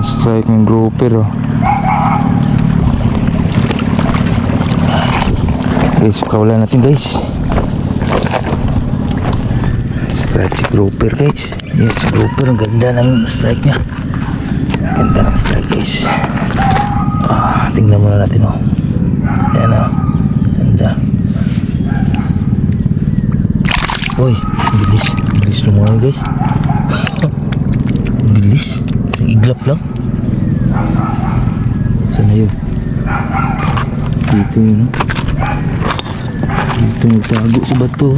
strike ng grouper oh. Guys, kawalan natin guys. Strike si grouper guys. Yes, si grouper, ang ganda ng strike niya. Ganda ng strike guys. Tingnan muna natin oh. Yan oh. Ganda. Uy, bilis. Bilis lumayan guys. Bilis. Isang iglap lang. Saan na yun? Dito yun oh. Dito nagtago sa bato.